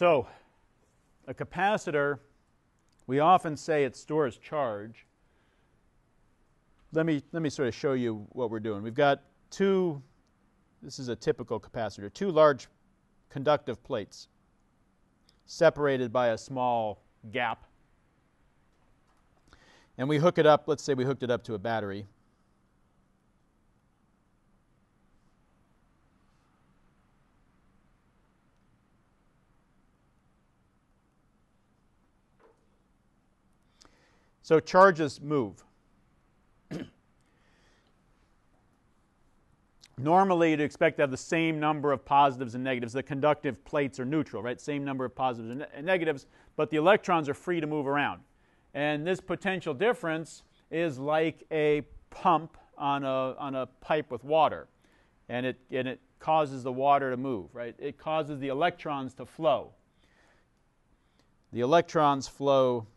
So, a capacitor, we often say it stores charge. Let me sort of show you what we're doing. We've got two, this is a typical capacitor, two large conductive plates separated by a small gap. And we hook it up, let's say we hooked it up to a battery. So charges move. Normally, you'd expect to have the same number of positives and negatives. The conductive plates are neutral, right? Same number of positives and negatives, but the electrons are free to move around. And this potential difference is like a pump on a pipe with water. And it causes the water to move, right? It causes the electrons to flow. The electrons flow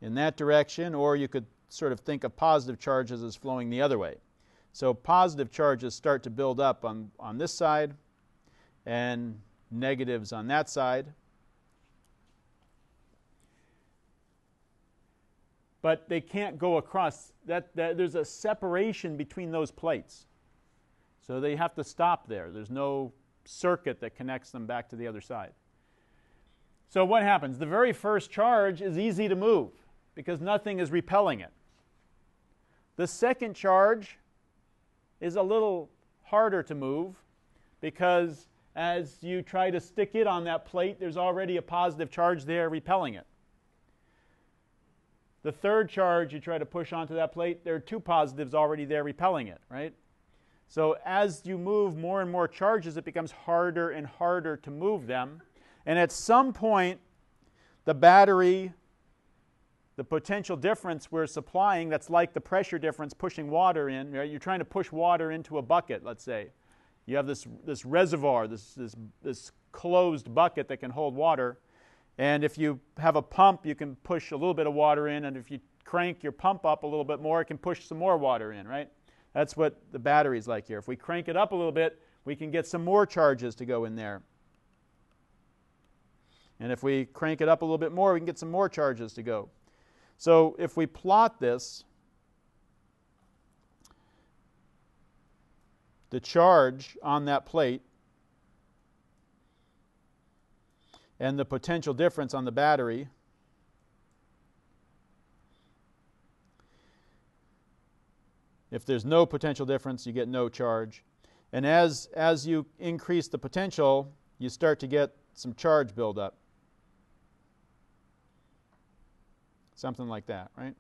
in that direction, or you could sort of think of positive charges as flowing the other way. So positive charges start to build up on this side and negatives on that side. But they can't go across. There's a separation between those plates. So they have to stop there. There's no circuit that connects them back to the other side. So what happens? The very first charge is easy to move because nothing is repelling it. The second charge is a little harder to move because as you try to stick it on that plate, there's already a positive charge there repelling it. The third charge you try to push onto that plate, there are two positives already there repelling it, right? So as you move more and more charges, it becomes harder and harder to move them. And at some point, the battery, the potential difference we're supplying, that's like the pressure difference pushing water in. Right? You're trying to push water into a bucket, let's say. You have this reservoir, this closed bucket that can hold water. And if you have a pump, you can push a little bit of water in. And if you crank your pump up a little bit more, it can push some more water in, right? That's what the battery's like here. If we crank it up a little bit, we can get some more charges to go in there. And if we crank it up a little bit more, we can get some more charges to go. So if we plot this, the charge on that plate and the potential difference on the battery, if there's no potential difference, you get no charge. And as you increase the potential, you start to get some charge buildup. Something like that, right?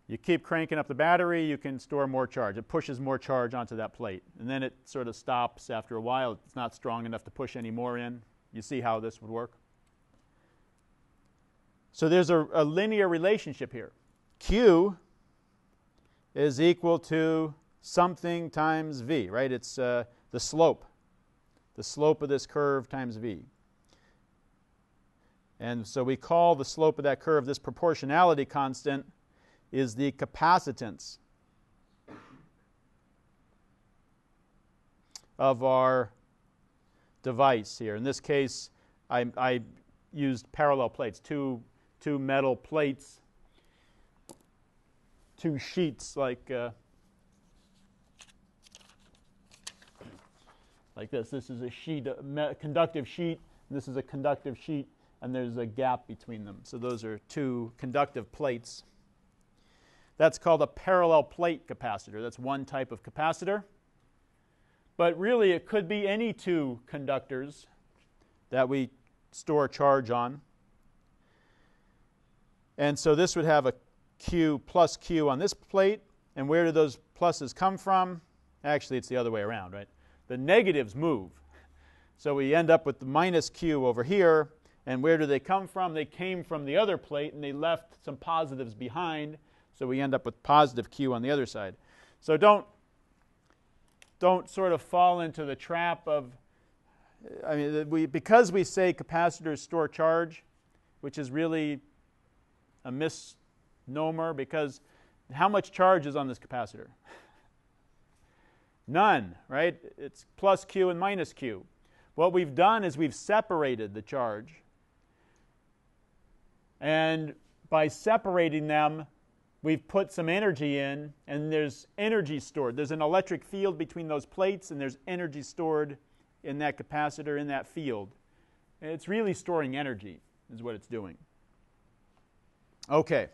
You keep cranking up the battery, you can store more charge. It pushes more charge onto that plate. And then it sort of stops after a while. It's not strong enough to push any more in. You see how this would work? So there's a linear relationship here. Q is equal to something times V, right? It's the slope of this curve times V. And so we call the slope of that curve, this proportionality constant, is the capacitance of our device here. In this case, I used parallel plates, two metal plates, two sheets like this. This is a sheet, a conductive sheet. This is a conductive sheet, and there's a gap between them. So those are two conductive plates. That's called a parallel plate capacitor. That's one type of capacitor. But really, it could be any two conductors that we store charge on. And so this would have a Q plus Q on this plate. And where do those pluses come from? Actually, it's the other way around, right? The negatives move. So we end up with the minus Q over here. And where do they come from? They came from the other plate, and they left some positives behind. So we end up with positive Q on the other side. So don't sort of fall into the trap of, because we say capacitors store charge, which is really a misnomer because how much charge is on this capacitor? None, right? It's plus Q and minus Q. What we've done is we've separated the charge. And by separating them, we've put some energy in, and there's energy stored. There's an electric field between those plates, and there's energy stored in that capacitor, in that field. And it's really storing energy, is what it's doing. Okay.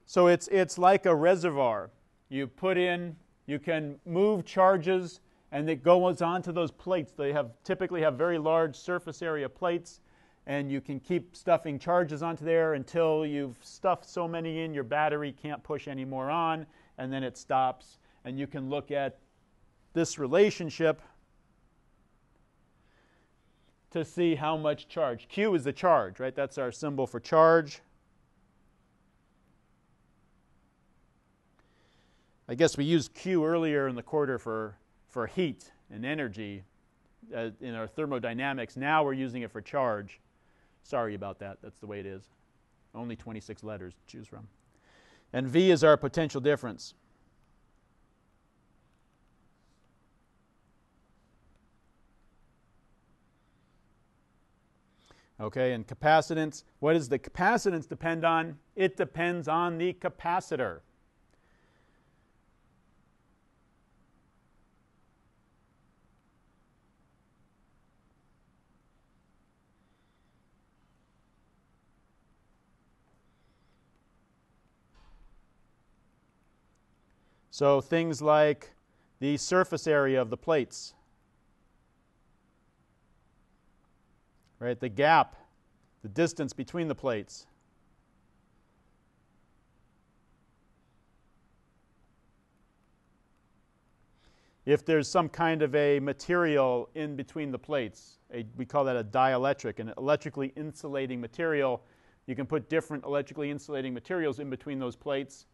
So it's like a reservoir. You put in, you can move charges, and it goes onto those plates. They typically have very large surface area plates, and you can keep stuffing charges onto there until you've stuffed so many in your battery can't push any more on, and then it stops. And you can look at this relationship to see how much charge. Q is the charge, right? That's our symbol for charge. I guess we used Q earlier in the quarter for heat and energy in our thermodynamics. Now we're using it for charge. Sorry about that. That's the way it is. Only 26 letters to choose from. And V is our potential difference. Okay, and capacitance. What does the capacitance depend on? It depends on the capacitor. So things like the surface area of the plates, right? The gap, the distance between the plates. If there's some kind of a material in between the plates, we call that a dielectric, an electrically insulating material. You can put different electrically insulating materials in between those plates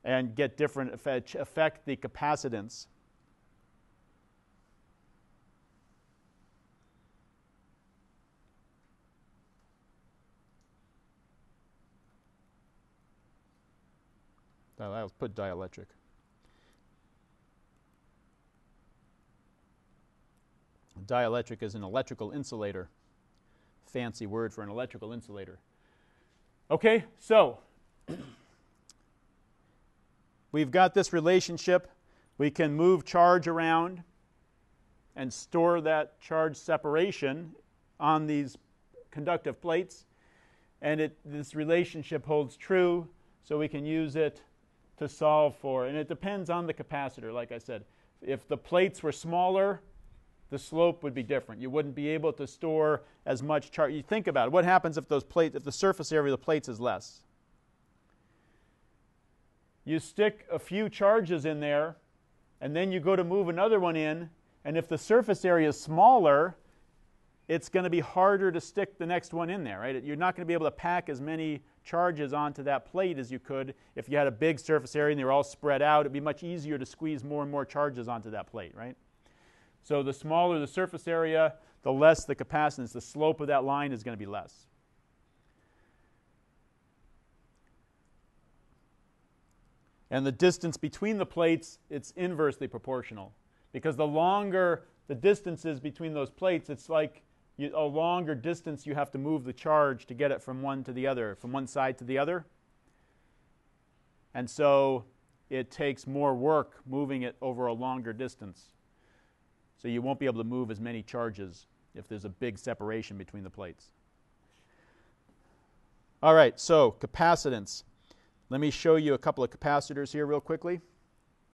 and get different affect the capacitance. I'll put dielectric. Dielectric is an electrical insulator. Fancy word for an electrical insulator. Okay, so we've got this relationship. We can move charge around and store that charge separation on these conductive plates. And this relationship holds true, so we can use it to solve for. And it depends on the capacitor, like I said. If the plates were smaller, the slope would be different. You wouldn't be able to store as much charge. You think about it. What happens if those plates, if the surface area of the plates is less? You stick a few charges in there, and then you go to move another one in, and if the surface area is smaller, it's going to be harder to stick the next one in there, right? You're not going to be able to pack as many charges onto that plate as you could if you had a big surface area and they were all spread out. It'd be much easier to squeeze more and more charges onto that plate, right? So the smaller the surface area, the less the capacitance. The slope of that line is going to be less. And the distance between the plates, it's inversely proportional. Because the longer the distance is between those plates, it's like a longer distance you have to move the charge to get it from one to the other, from one side to the other. And so it takes more work moving it over a longer distance. So you won't be able to move as many charges if there's a big separation between the plates. All right, so capacitance. Let me show you a couple of capacitors here real quickly.